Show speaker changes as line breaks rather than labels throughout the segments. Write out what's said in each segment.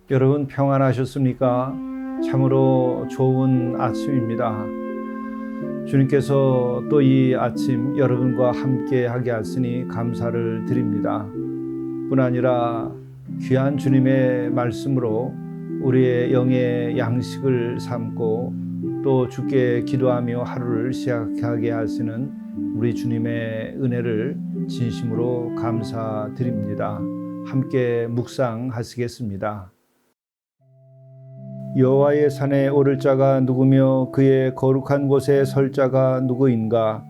여러분 평안하셨습니까? 참으로 좋은 아침입니다. 주님께서 또 이 아침 여러분과 함께 하게 하시니 감사를 드립니다. 뿐 아니라 귀한 주님의 말씀으로 우리의 영의 양식을 삼고 또 주께 기도하며 하루를 시작하게 하시는 우리 주님의 은혜를 진심으로 감사드립니다. 함께 묵상하시겠습니다. 여호와의 산에 오를 자가 누구며 그의 거룩한 곳에 설 자가 누구인가?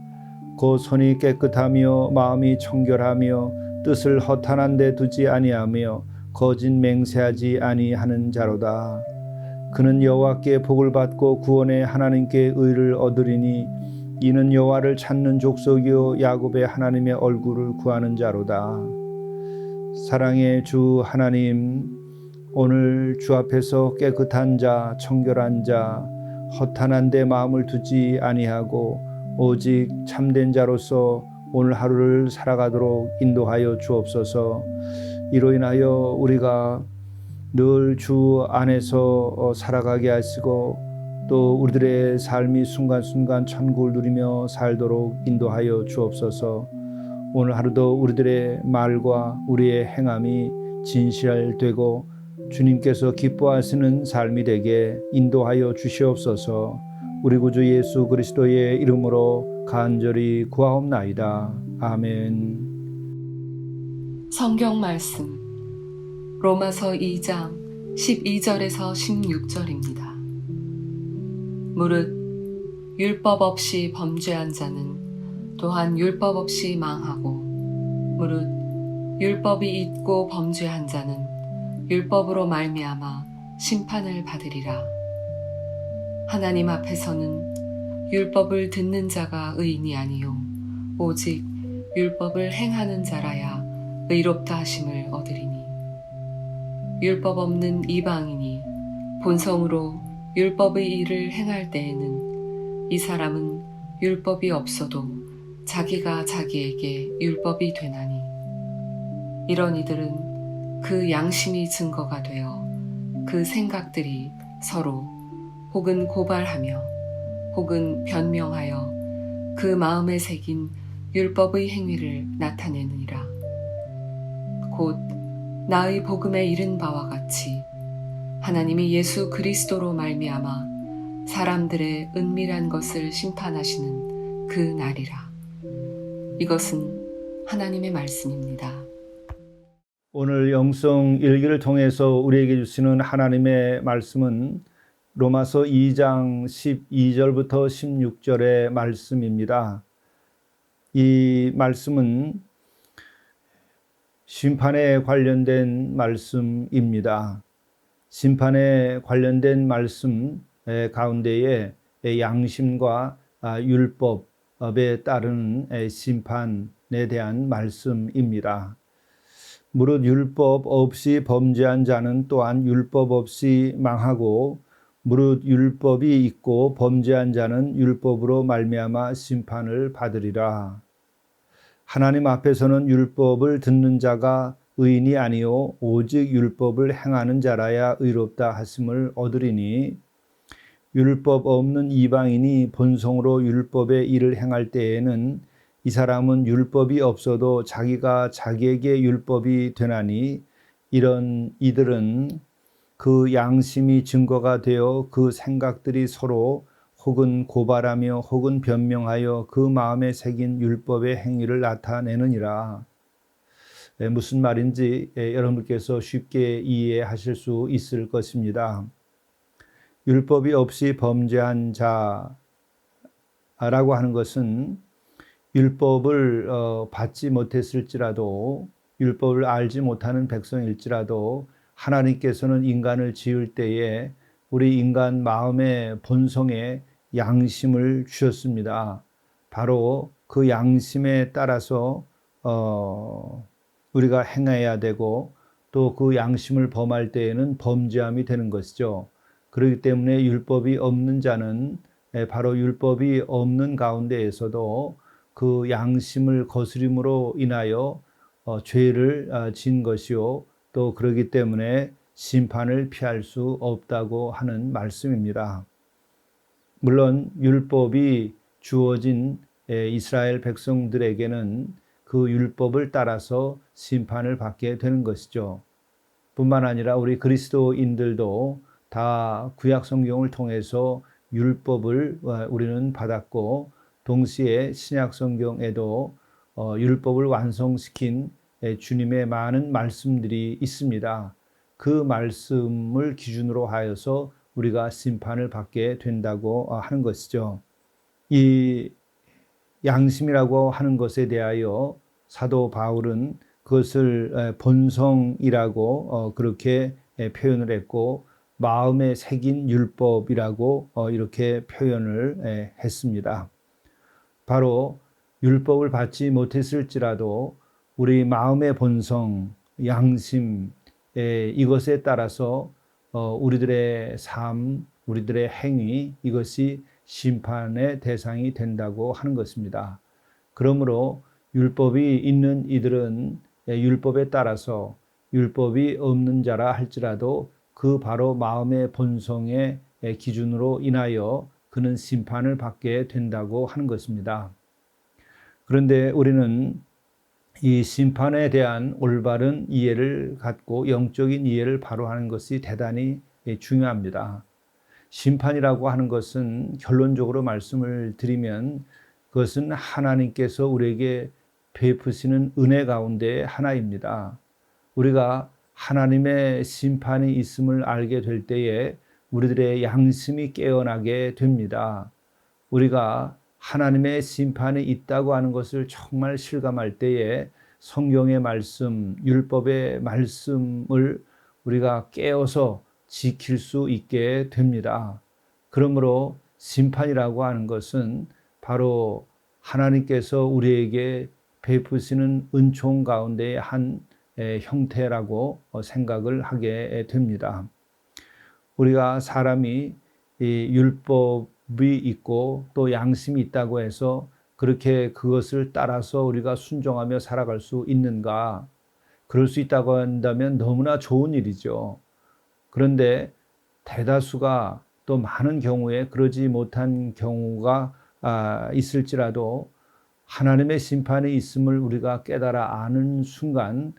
곧 손이 깨끗하며 마음이 청결하며 뜻을 허탄한 데 두지 아니하며 거짓 맹세하지 아니하는 자로다. 그는 여호와께 복을 받고 구원의 하나님께 의를 얻으리니 이는 여호와를 찾는 족속이요 야곱의 하나님의 얼굴을 구하는 자로다. 사랑의 주 하나님, 오늘 주 앞에서 깨끗한 자, 청결한 자, 허탄한 데 마음을 두지 아니하고 오직 참된 자로서 오늘 하루를 살아가도록 인도하여 주옵소서. 이로 인하여 우리가 늘 주 안에서 살아가게 하시고 또 우리들의 삶이 순간순간 천국을 누리며 살도록 인도하여 주옵소서. 오늘 하루도 우리들의 말과 우리의 행함이 진실되고 주님께서 기뻐하시는 삶이 되게 인도하여 주시옵소서. 우리 구주 예수 그리스도의 이름으로 간절히 구하옵나이다. 아멘.
성경 말씀 로마서 2장 12절에서 16절입니다. 무릇 율법 없이 범죄한 자는 또한 율법 없이 망하고 무릇 율법이 있고 범죄한 자는 율법으로 말미암아 심판을 받으리라. 하나님 앞에서는 율법을 듣는 자가 의인이 아니요 오직 율법을 행하는 자라야 의롭다 하심을 얻으리니 율법 없는 이방인이 본성으로 율법의 일을 행할 때에는 이 사람은 율법이 없어도 자기가 자기에게 율법이 되나니 이런 이들은 그 양심이 증거가 되어 그 생각들이 서로 혹은 고발하며 혹은 변명하여 그 마음에 새긴 율법의 행위를 나타내느니라. 곧 나의 복음에 이른 바와 같이 하나님이 예수 그리스도로 말미암아 사람들의 은밀한 것을 심판하시는 그 날이라. 이것은 하나님의 말씀입니다.
오늘 영성 일기를 통해서 우리에게 주시는 하나님의 말씀은 로마서 2장 12절부터 16절의 말씀입니다. 이 말씀은 심판에 관련된 말씀입니다. 심판에 관련된 말씀 가운데에 양심과 율법에 따르는 심판에 대한 말씀입니다. 무릇 율법 없이 범죄한 자는 또한 율법 없이 망하고 무릇 율법이 있고 범죄한 자는 율법으로 말미암아 심판을 받으리라. 하나님 앞에서는 율법을 듣는 자가 의인이 아니요 오직 율법을 행하는 자라야 의롭다 하심을 얻으리니 율법 없는 이방인이 본성으로 율법의 일을 행할 때에는 이 사람은 율법이 없어도 자기가 자기에게 율법이 되나니 이런 이들은 그 양심이 증거가 되어 그 생각들이 서로 혹은 고발하며 혹은 변명하여 그 마음에 새긴 율법의 행위를 나타내느니라. 무슨 말인지 여러분께서 쉽게 이해하실 수 있을 것입니다. 율법이 없이 범죄한 자라고 하는 것은 율법을 받지 못했을지라도 율법을 알지 못하는 백성일지라도 하나님께서는 인간을 지을 때에 우리 인간 마음의 본성에 양심을 주셨습니다. 바로 그 양심에 따라서 우리가 행해야 되고 또 그 양심을 범할 때에는 범죄함이 되는 것이죠. 그렇기 때문에 율법이 없는 자는 바로 율법이 없는 가운데에서도 그 양심을 거스림으로 인하여 죄를 진 것이요. 또 그러기 때문에 심판을 피할 수 없다고 하는 말씀입니다. 물론 율법이 주어진 이스라엘 백성들에게는 그 율법을 따라서 심판을 받게 되는 것이죠. 뿐만 아니라 우리 그리스도인들도 다 구약 성경을 통해서 율법을 우리는 받았고 동시에 신약 성경에도 율법을 완성시킨 주님의 많은 말씀들이 있습니다. 그 말씀을 기준으로 하여서 우리가 심판을 받게 된다고 하는 것이죠. 이 양심이라고 하는 것에 대하여 사도 바울은 그것을 본성이라고 그렇게 표현을 했고 마음에 새긴 율법이라고 이렇게 표현을 했습니다. 바로 율법을 받지 못했을지라도 우리 마음의 본성, 양심 이것에 따라서 우리들의 삶, 우리들의 행위 이것이 심판의 대상이 된다고 하는 것입니다. 그러므로 율법이 있는 이들은 율법에 따라서 율법이 없는 자라 할지라도 그 바로 마음의 본성의 기준으로 인하여 그는 심판을 받게 된다고 하는 것입니다. 그런데 우리는 이 심판에 대한 올바른 이해를 갖고 영적인 이해를 바로 하는 것이 대단히 중요합니다. 심판이라고 하는 것은 결론적으로 말씀을 드리면 그것은 하나님께서 우리에게 베푸시는 은혜 가운데 하나입니다. 우리가 하나님의 심판이 있음을 알게 될 때에 우리들의 양심이 깨어나게 됩니다. 우리가 하나님의 심판이 있다고 하는 것을 정말 실감할 때에 성경의 말씀, 율법의 말씀을 우리가 깨어서 지킬 수 있게 됩니다. 그러므로 심판이라고 하는 것은 바로 하나님께서 우리에게 베푸시는 은총 가운데의 한 형태라고 생각을 하게 됩니다. 우리가 사람이 율법이 있고 또 양심이 있다고 해서 그렇게 그것을 따라서 우리가 순종하며 살아갈 수 있는가? 그럴 수 있다고 한다면 너무나 좋은 일이죠. 그런데 대다수가 또 많은 경우에 그러지 못한 경우가 있을지라도 하나님의 심판이 있음을 우리가 깨달아 아는 순간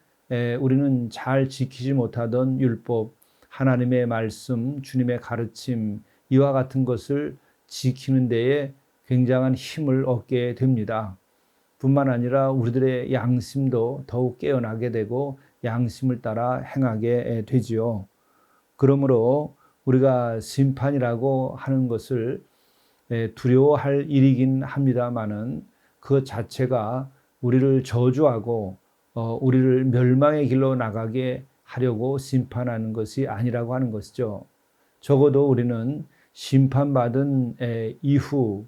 우리는 잘 지키지 못하던 율법, 하나님의 말씀, 주님의 가르침 이와 같은 것을 지키는 데에 굉장한 힘을 얻게 됩니다. 뿐만 아니라 우리들의 양심도 더욱 깨어나게 되고 양심을 따라 행하게 되지요. 그러므로 우리가 심판이라고 하는 것을 두려워할 일이긴 합니다마는 그 자체가 우리를 저주하고 우리를 멸망의 길로 나가게 하려고 심판하는 것이 아니라고 하는 것이죠. 적어도 우리는 심판받은 이후가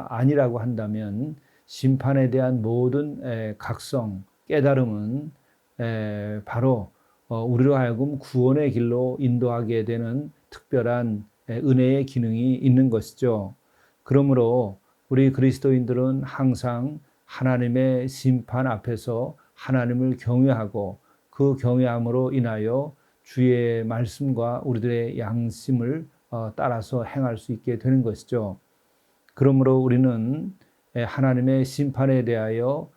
아니라고 한다면 심판에 대한 모든 각성, 깨달음은 바로 우리로 하여금 구원의 길로 인도하게 되는 특별한 은혜의 기능이 있는 것이죠. 그러므로 우리 그리스도인들은 항상 하나님의 심판 앞에서 하나님을 경외하고 그 경외함으로 인하여 주의 말씀과 우리들의 양심을 따라서 행할 수 있게 되는 것이죠. 그러므로 우리는 하나님의 심판에 대하여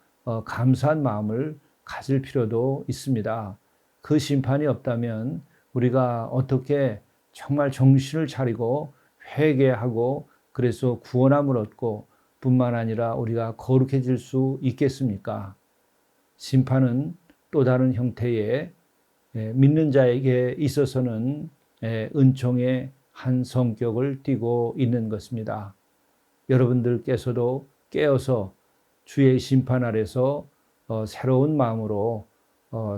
감사한 마음을 가질 필요도 있습니다. 그 심판이 없다면 우리가 어떻게 정말 정신을 차리고 회개하고 그래서 구원함을 얻고 뿐만 아니라 우리가 거룩해질 수 있겠습니까? 심판은 또 다른 형태의 믿는 자에게 있어서는 은총의 한 성격을 띠고 있는 것입니다. 여러분들께서도 깨어서 주의 심판 아래서 새로운 마음으로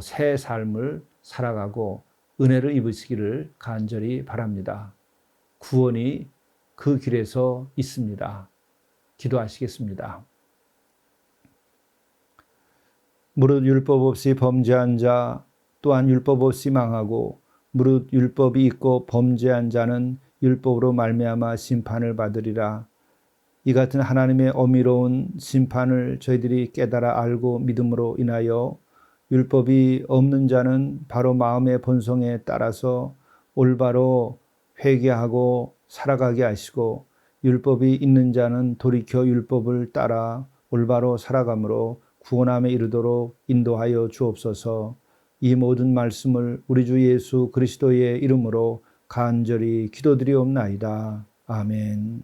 새 삶을 살아가고 은혜를 입으시기를 간절히 바랍니다. 구원이 그 길에서 있습니다. 기도하시겠습니다. 무릇 율법 없이 범죄한 자 또한 율법 없이 망하고 무릇 율법이 있고 범죄한 자는 율법으로 말미암아 심판을 받으리라. 이 같은 하나님의 어미로운 심판을 저희들이 깨달아 알고 믿음으로 인하여 율법이 없는 자는 바로 마음의 본성에 따라서 올바로 회개하고 살아가게 하시고 율법이 있는 자는 돌이켜 율법을 따라 올바로 살아감으로 구원함에 이르도록 인도하여 주옵소서. 이 모든 말씀을 우리 주 예수 그리스도의 이름으로 간절히 기도드리옵나이다. 아멘.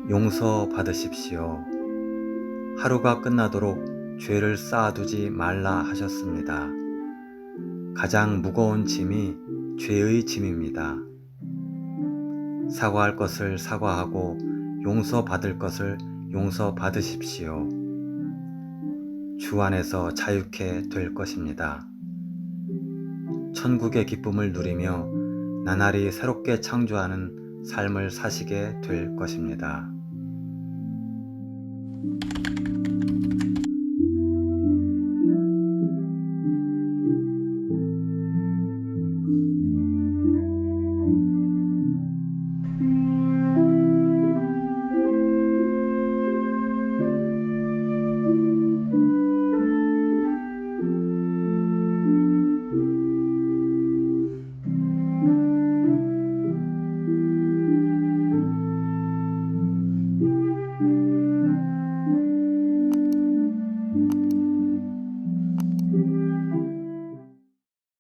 용서 받으십시오. 하루가 끝나도록 죄를 쌓아두지 말라 하셨습니다. 가장 무거운 짐이 죄의 짐입니다. 사과할 것을 사과하고 용서받을 것을 용서받으십시오. 주 안에서 자유케 될 것입니다. 천국의 기쁨을 누리며 나날이 새롭게 창조하는 삶을 사시게 될 것입니다.